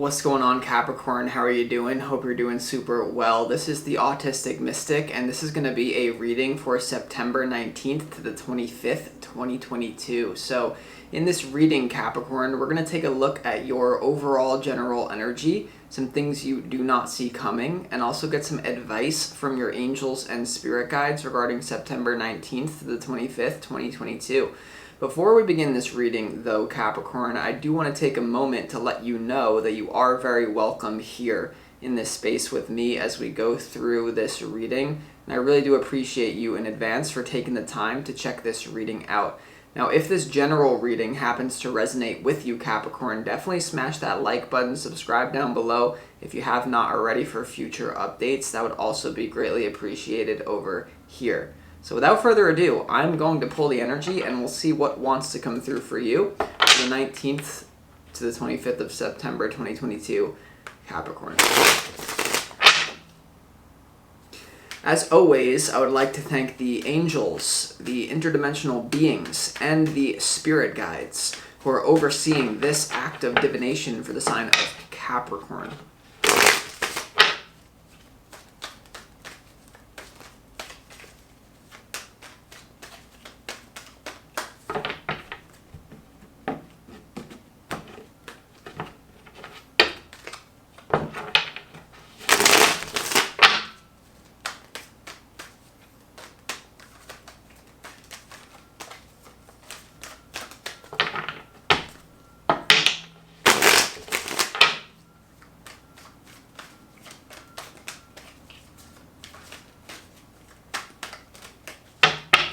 What's going on, Capricorn? How are you doing? Hope you're doing super well. This is the Autistic Mystic, and this is going to be a reading for September 19th to the 25th, 2022. So in this reading, Capricorn, we're going to take a look at your overall general energy, some things you do not see coming, and also get some advice from your angels and spirit guides regarding September 19th to the 25th, 2022. Before we begin this reading, though, Capricorn, I do want to take a moment to let you know that you are very welcome here in this space with me as we go through this reading. And I really do appreciate you in advance for taking the time to check this reading out. Now, if this general reading happens to resonate with you, Capricorn, definitely smash that like button, subscribe down below if you have not already for future updates. That would also be greatly appreciated over here. So without further ado, I'm going to pull the energy and we'll see what wants to come through for you from the 19th to the 25th of September 2022, Capricorn. As always, I would like to thank the angels, the interdimensional beings, and the spirit guides who are overseeing this act of divination for the sign of Capricorn.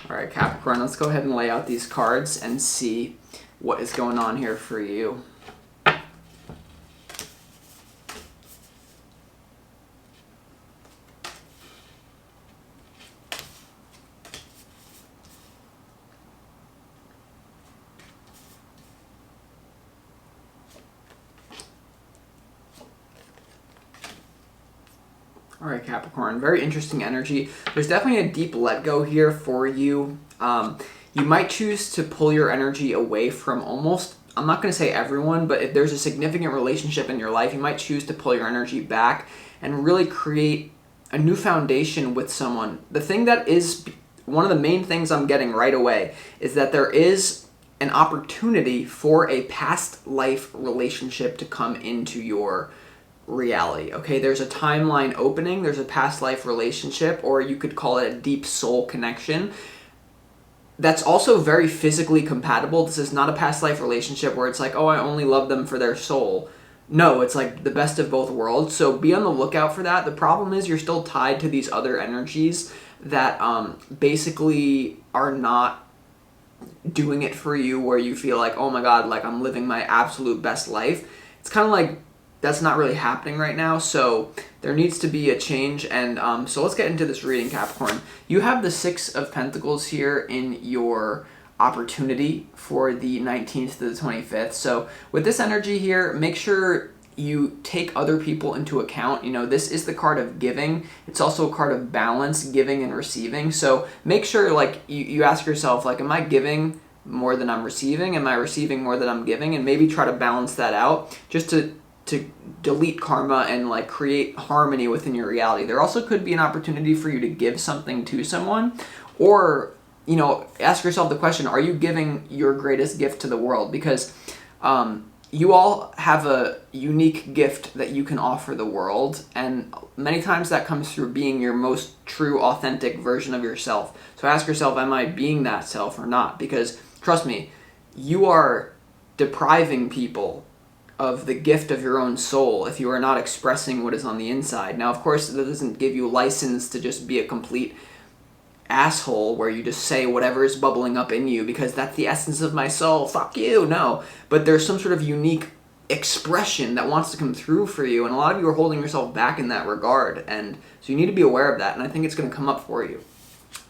Alright, Capricorn, let's go ahead and lay out these cards and see what is going on here for you. All right, Capricorn, very interesting energy. There's definitely a deep let go here for you. You might choose to pull your energy away from almost, I'm not going to say everyone, but if there's a significant relationship in your life, you might choose to pull your energy back and really create a new foundation with someone. The thing that is one of the main things I'm getting right away is that there is an opportunity for a past life relationship to come into your reality. Okay, there's a timeline opening, there's a past life relationship, or you could call it a deep soul connection that's also very physically compatible. This is not a past life relationship where it's like, oh, I only love them for their soul. No, it's like the best of both worlds. So be on the lookout for that. The problem is you're still tied to these other energies that basically are not doing it for you, where you feel like, oh my god, like I'm living my absolute best life. It's kind of like that's not really happening right now, so there needs to be a change. And so let's get into this reading, Capricorn. You have the Six of Pentacles here in your opportunity for the 19th to the 25th. So with this energy here, make sure you take other people into account. You know, this is the card of giving. It's also a card of balance, giving and receiving. So make sure, like, you ask yourself, like, am I giving more than I'm receiving? Am I receiving more than I'm giving? And maybe try to balance that out just to delete karma and like create harmony within your reality. There also could be an opportunity for you to give something to someone, or, you know, ask yourself the question, are you giving your greatest gift to the world? Because you all have a unique gift that you can offer the world, and many times that comes through being your most true, authentic version of yourself. So ask yourself, am I being that self or not? Because trust me, you are depriving people of the gift of your own soul if you are not expressing what is on the inside. Now, of course, that doesn't give you license to just be a complete asshole where you just say whatever is bubbling up in you because that's the essence of my soul, fuck you. No, but there's some sort of unique expression that wants to come through for you, and a lot of you are holding yourself back in that regard, and so you need to be aware of that, and I think it's going to come up for you.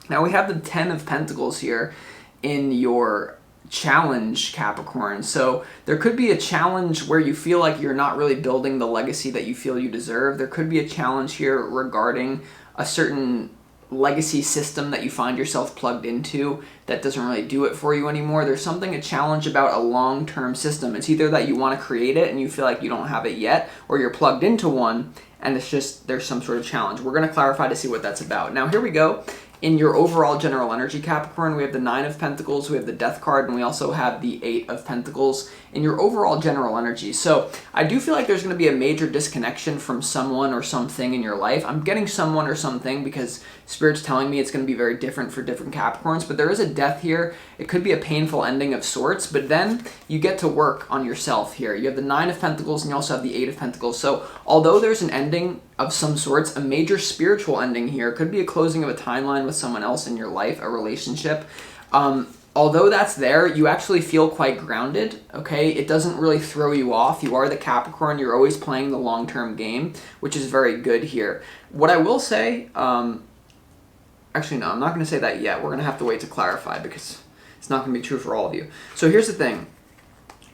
Now we have the Ten of Pentacles here in your challenge, Capricorn. So there could be a challenge where you feel like you're not really building the legacy that you feel you deserve. There could be a challenge here regarding a certain legacy system that you find yourself plugged into that doesn't really do it for you anymore. There's something a challenge about a long-term system. It's either that you want to create it and you feel like you don't have it yet, or you're plugged into one and it's just there's some sort of challenge. We're going to clarify to see what that's about. Now here we go. In your overall general energy, Capricorn, we have the 9 of Pentacles, we have the Death card, and we also have the 8 of Pentacles in your overall general energy. So I do feel like there's going to be a major disconnection from someone or something in your life. I'm getting someone or something because Spirit's telling me it's going to be very different for different Capricorns, but there is a death here. It could be a painful ending of sorts, but then you get to work on yourself here. You have the 9 of Pentacles and you also have the 8 of Pentacles. So although there's an ending of some sorts, a major spiritual ending here, could be a closing of a timeline with someone else in your life, a relationship. Although that's there, you actually feel quite grounded, okay? It doesn't really throw you off. You are the Capricorn. You're always playing the long-term game, which is very good here. What I will say, actually, no, I'm not going to say that yet. We're going to have to wait to clarify because it's not going to be true for all of you. So here's the thing.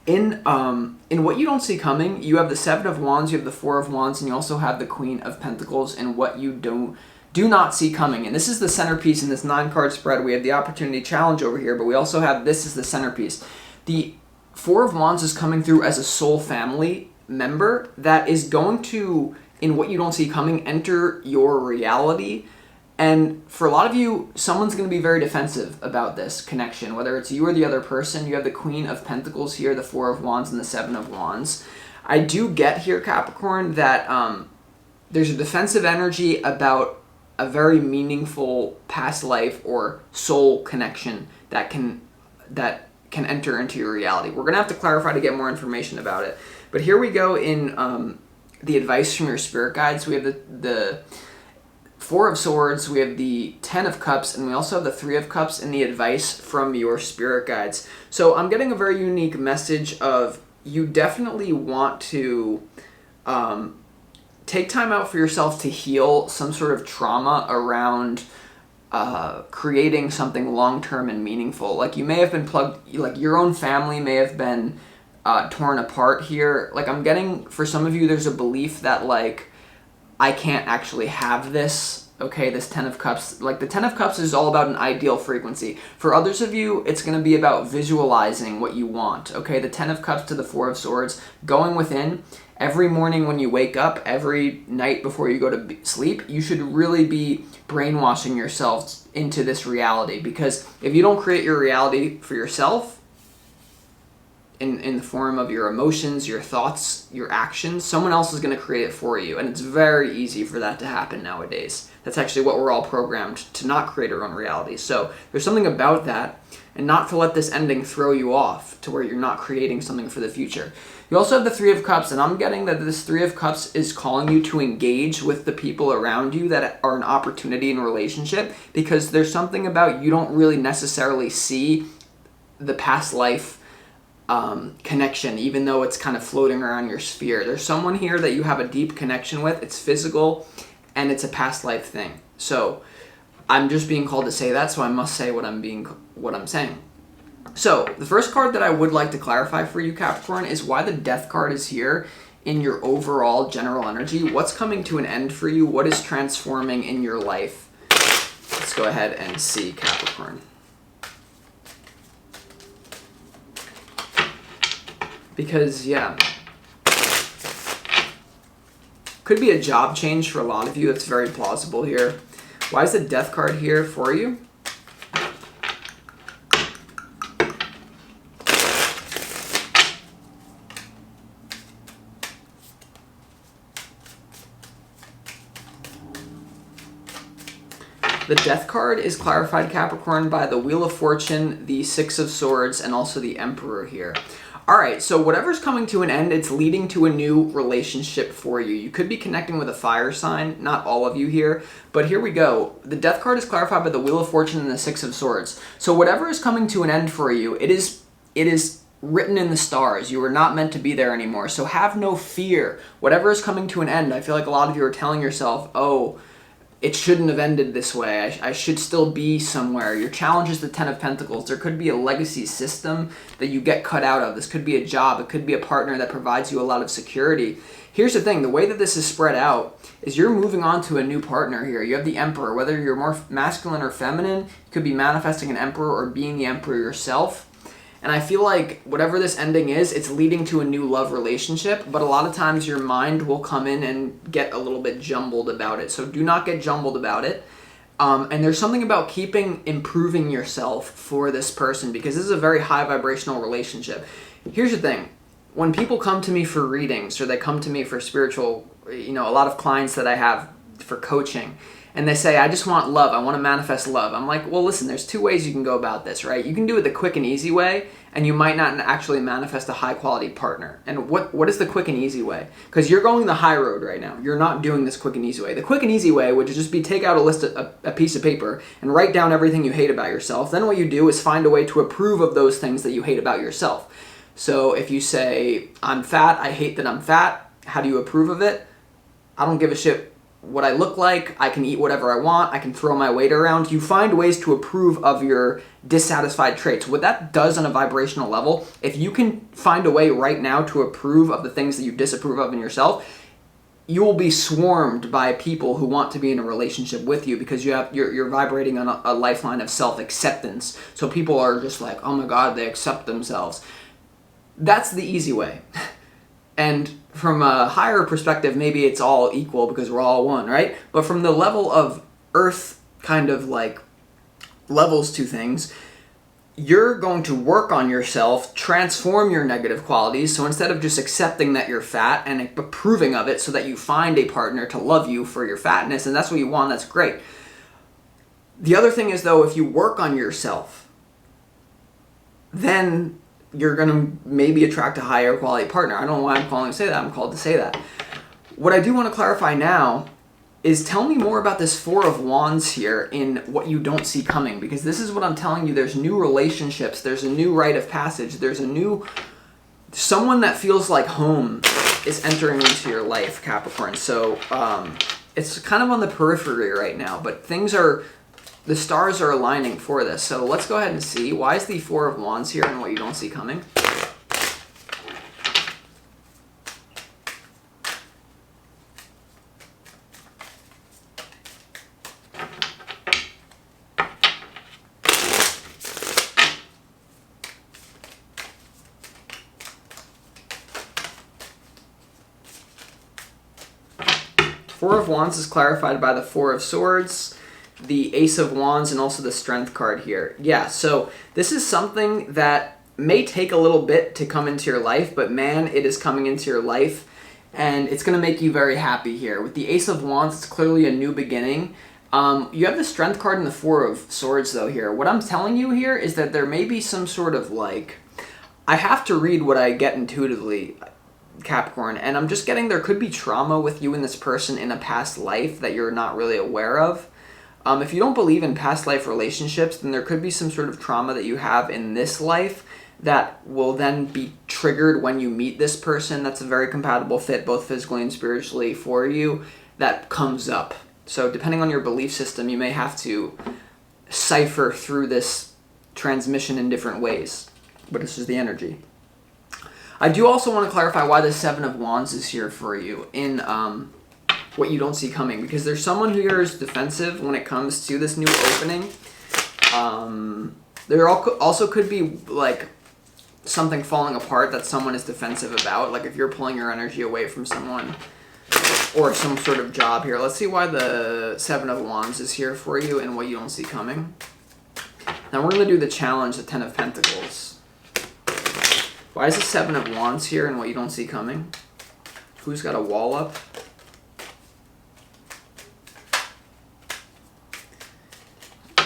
In what you don't see coming, you have the 7 of Wands, you have the 4 of Wands, and you also have the Queen of Pentacles in what you do not see coming. And this is the centerpiece in this 9-card spread. We have the opportunity challenge over here, but we also have this is the centerpiece. The 4 of Wands is coming through as a soul family member that is going to, in what you don't see coming, enter your reality. And for a lot of you, someone's going to be very defensive about this connection, whether it's you or the other person. You have the Queen of Pentacles here, the 4 of Wands, and the 7 of Wands. I do get here, Capricorn, that there's a defensive energy about a very meaningful past life or soul connection that can enter into your reality. We're going to have to clarify to get more information about it. But here we go in the advice from your spirit guides. We have the 4 of Swords, we have the 10 of Cups, and we also have the 3 of Cups in the advice from your spirit guides. So I'm getting a very unique message of you definitely want to take time out for yourself to heal some sort of trauma around creating something long-term and meaningful. Like you may have been plugged, like your own family may have been torn apart here. Like I'm getting, for some of you, there's a belief that like, I can't actually have this, okay, this 10 of Cups. Like the 10 of Cups is all about an ideal frequency. For others of you, it's going to be about visualizing what you want, okay? The 10 of Cups to the 4 of Swords, going within. Every morning when you wake up, every night before you go to sleep, you should really be brainwashing yourself into this reality. Because if you don't create your reality for yourself, in the form of your emotions, your thoughts, your actions, someone else is going to create it for you. And it's very easy for that to happen nowadays. That's actually what we're all programmed to not create our own reality. So there's something about that, and not to let this ending throw you off to where you're not creating something for the future. You also have the 3 of Cups, and I'm getting that this 3 of Cups is calling you to engage with the people around you that are an opportunity in a relationship, because there's something about you don't really necessarily see the past life connection, even though it's kind of floating around your sphere. There's someone here that you have a deep connection with. It's physical, and it's a past life thing. So I'm just being called to say that, so I must say what I'm saying. So the first card that I would like to clarify for you, Capricorn, is why the Death card is here in your overall general energy. What's coming to an end for you? What is transforming in your life? Let's go ahead and see, Capricorn. Because, yeah, could be a job change for a lot of you. That's very plausible here. Why is the Death card here for you? The Death card is clarified, Capricorn, by the Wheel of Fortune, the 6 of Swords, and also the Emperor here. All right, so whatever's coming to an end, it's leading to a new relationship for you. You could be connecting with a fire sign, not all of you here, but here we go. The Death card is clarified by the Wheel of Fortune and the 6 of Swords. So whatever is coming to an end for you, it is written in the stars. You are not meant to be there anymore, so have no fear. Whatever is coming to an end, I feel like a lot of you are telling yourself, oh, it shouldn't have ended this way. I should still be somewhere. Your challenge is the Ten of Pentacles. There could be a legacy system that you get cut out of. This could be a job. It could be a partner that provides you a lot of security. Here's the thing. The way that this is spread out is you're moving on to a new partner here. You have the Emperor. Whether you're more masculine or feminine, you could be manifesting an Emperor or being the Emperor yourself. And I feel like whatever this ending is, it's leading to a new love relationship, but a lot of times your mind will come in and get a little bit jumbled about it. So do not get jumbled about it. And there's something about improving yourself for this person, because this is a very high vibrational relationship. Here's the thing. When people come to me for readings, or they come to me for spiritual, a lot of clients that I have for coaching, and they say, I just want love, I want to manifest love. I'm like, well, listen, there's two ways you can go about this, right? You can do it the quick and easy way, and you might not actually manifest a high quality partner. And what is the quick and easy way? Because you're going the high road right now. You're not doing this quick and easy way. The quick and easy way would just be take out a piece of paper and write down everything you hate about yourself. Then what you do is find a way to approve of those things that you hate about yourself. So if you say, I'm fat, I hate that I'm fat, how do you approve of it? I don't give a shit what I look like, I can eat whatever I want, I can throw my weight around. You find ways to approve of your dissatisfied traits. What that does on a vibrational level, if you can find a way right now to approve of the things that you disapprove of in yourself, you will be swarmed by people who want to be in a relationship with you, because you're vibrating on a lifeline of self-acceptance. So people are just like, oh my God, they accept themselves. That's the easy way. And from a higher perspective, maybe it's all equal because we're all one, right? But from the level of earth kind of like levels to things, you're going to work on yourself, transform your negative qualities. So instead of just accepting that you're fat and approving of it so that you find a partner to love you for your fatness, and that's what you want, that's great. The other thing is, though, if you work on yourself, then you're going to maybe attract a higher quality partner. I don't know why I'm calling to say that. I'm called to say that. What I do want to clarify now is, tell me more about this Four of Wands here in what you don't see coming, because this is what I'm telling you. There's new relationships. There's a new rite of passage. There's someone that feels like home is entering into your life, Capricorn. So it's kind of on the periphery right now, but the stars are aligning for this. So let's go ahead and see. Why is the Four of Wands here and what you don't see coming? Four of Wands is clarified by the Four of Swords, the Ace of Wands, and also the Strength card here. Yeah, so this is something that may take a little bit to come into your life, but man, it is coming into your life, and it's going to make you very happy here. With the Ace of Wands, it's clearly a new beginning. You have the Strength card and the Four of Swords, though, here. What I'm telling you here is that there may be some sort of, like, I have to read what I get intuitively, Capricorn, and I'm just getting there could be trauma with you and this person in a past life that you're not really aware of. If you don't believe in past life relationships, then there could be some sort of trauma that you have in this life that will then be triggered when you meet this person that's a very compatible fit, both physically and spiritually, for you, that comes up. So depending on your belief system, you may have to cipher through this transmission in different ways. But this is the energy. I do also want to clarify why the Seven of Wands is here for you in what you don't see coming, because there's someone who here is defensive when it comes to this new opening. There also could be like something falling apart that someone is defensive about, like if you're pulling your energy away from someone or some sort of job here. Let's see why the Seven of Wands is here for you and what you don't see coming. Now we're going to do the challenge, the Ten of Pentacles. Why is the Seven of Wands here and what you don't see coming? Who's got a wall up?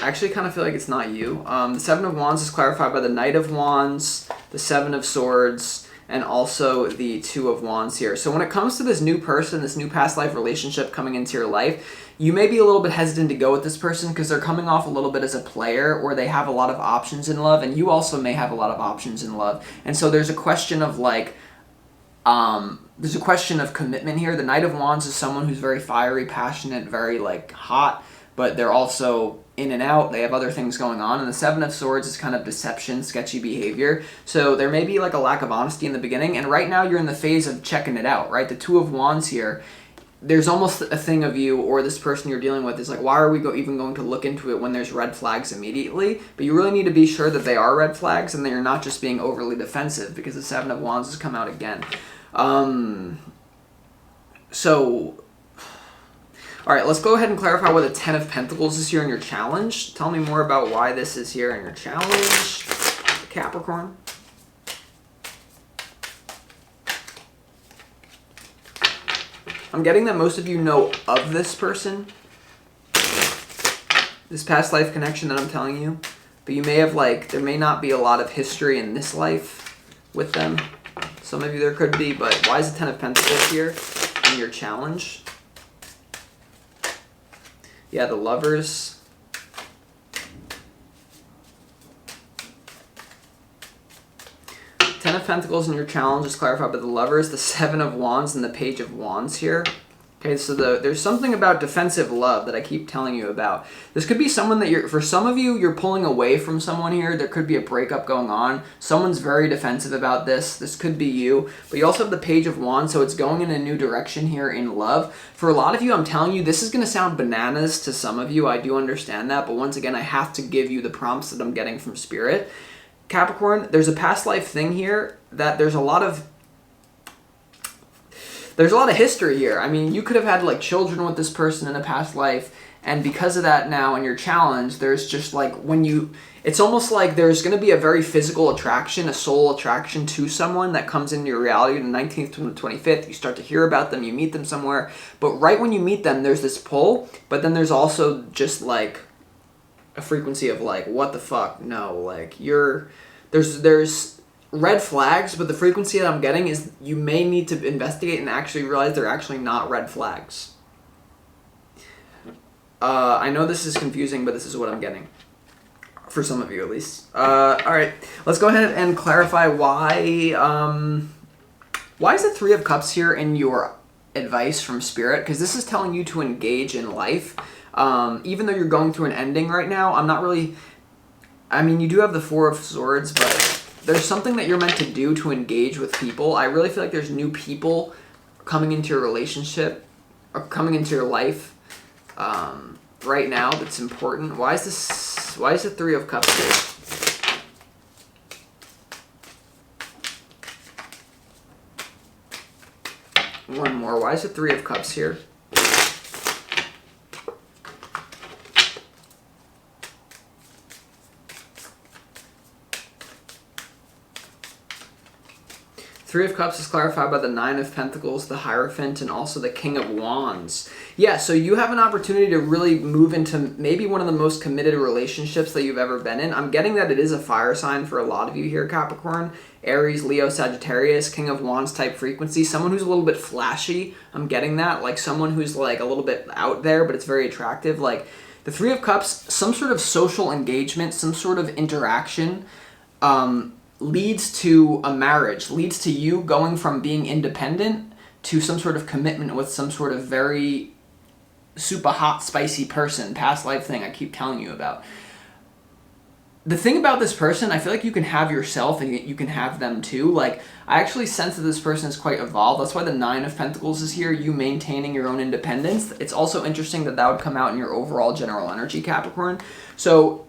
I actually kind of feel like it's not you. The Seven of Wands is clarified by the Knight of Wands, the Seven of Swords, and also the Two of Wands here. So when it comes to this new person, this new past life relationship coming into your life, you may be a little bit hesitant to go with this person because they're coming off a little bit as a player, or they have a lot of options in love, and you also may have a lot of options in love. And so there's a question of like, There's a question of commitment here. The Knight of Wands is someone who's very fiery, passionate, very like hot, but they're also in and out. They have other things going on. And the Seven of Swords is kind of deception, sketchy behavior. So there may be like a lack of honesty in the beginning. And right now you're in the phase of checking it out, right? The Two of Wands here, there's almost a thing of you or this person you're dealing with is like, why are we even going to look into it when there's red flags immediately? But you really need to be sure that they are red flags and that you're not just being overly defensive, because the Seven of Wands has come out again. So, all right, let's go ahead and clarify what the Ten of Pentacles is here in your challenge. Tell me more about why this is here in your challenge, Capricorn. I'm getting that most of you know of this person, this past life connection that I'm telling you, but you may have there may not be a lot of history in this life with them. Some of you there could be, but why is the Ten of Pentacles here in your challenge? Yeah, the Lovers. Ten of Pentacles in your challenge is clarified by the Lovers, the Seven of Wands, and the Page of Wands here. Okay, so there's something about defensive love that I keep telling you about. This could be someone that for some of you, you're pulling away from someone here. There could be a breakup going on. Someone's very defensive about this. This could be you. But you also have the Page of Wands, so it's going in a new direction here in love. For a lot of you, I'm telling you, this is going to sound bananas to some of you. I do understand that. But once again, I have to give you the prompts that I'm getting from Spirit. Capricorn, there's a past life thing here that there's a lot of history here. I mean, you could have had children with this person in a past life, and because of that now in your challenge, there's just it's almost like there's going to be a very physical attraction, a soul attraction to someone that comes into your reality on the 19th to the 25th. You start to hear about them, you meet them somewhere, but right when you meet them, there's this pull, but then there's also just a frequency of what the fuck? No, there's red flags, but the frequency that I'm getting is you may need to investigate and actually realize they're actually not red flags. I know this is confusing, but this is what I'm getting. For some of you, at least. Alright, let's go ahead and clarify why is the Three of Cups here in your advice from Spirit? Because this is telling you to engage in life. Even though you're going through an ending right now, I'm not really... I mean, you do have the Four of Swords, but there's something that you're meant to do to engage with people. I really feel like there's new people coming into your relationship, or coming into your life right now that's important. Why is the Three of Cups here? One more. Why is the Three of Cups here? Three of Cups is clarified by the Nine of Pentacles, the Hierophant, and also the King of Wands. Yeah, so you have an opportunity to really move into maybe one of the most committed relationships that you've ever been in. I'm getting that it is a fire sign for a lot of you here, Capricorn. Aries, Leo, Sagittarius, King of Wands type frequency. Someone who's a little bit flashy. I'm getting that. Someone who's a little bit out there, but it's very attractive. The Three of Cups, some sort of social engagement, some sort of interaction, leads to a marriage, leads to you going from being independent to some sort of commitment with some sort of very super hot, spicy person, past life thing I keep telling you about. The thing about this person, I feel like you can have yourself and you can have them too. I actually sense that this person is quite evolved. That's why the Nine of Pentacles is here, you maintaining your own independence. It's also interesting that would come out in your overall general energy, Capricorn. So,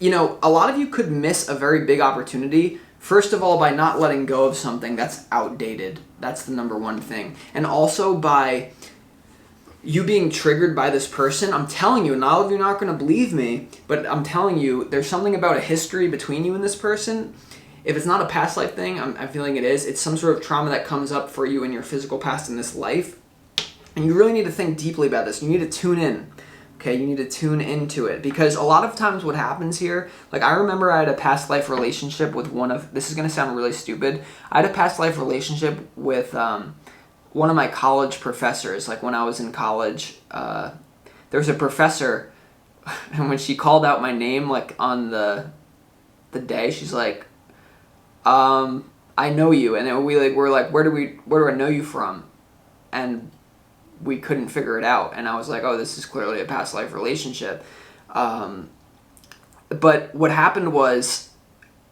a lot of you could miss a very big opportunity. First of all, by not letting go of something that's outdated. That's the number one thing. And also by you being triggered by this person. I'm telling you, and all of you are not going to believe me, but I'm telling you, there's something about a history between you and this person. If it's not a past life thing, I'm feeling it is. It's some sort of trauma that comes up for you in your physical past in this life. And you really need to think deeply about this. You need to tune in. Okay, you need to tune into it, because a lot of times what happens here, I remember I had a past life relationship with this is going to sound really stupid, I had a past life relationship with one of my college professors. When I was in college, there was a professor, and when she called out my name, on the day, she's like, I know you, and then we're like, where do I know you from? And we couldn't figure it out, and I was like, oh, this is clearly a past life relationship. But what happened was,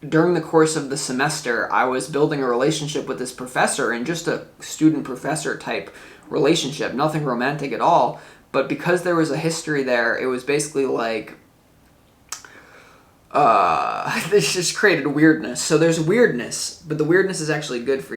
during the course of the semester, I was building a relationship with this professor, and just a student-professor type relationship, nothing romantic at all. But because there was a history there, it was basically like, this just created weirdness. So there's weirdness, but the weirdness is actually good for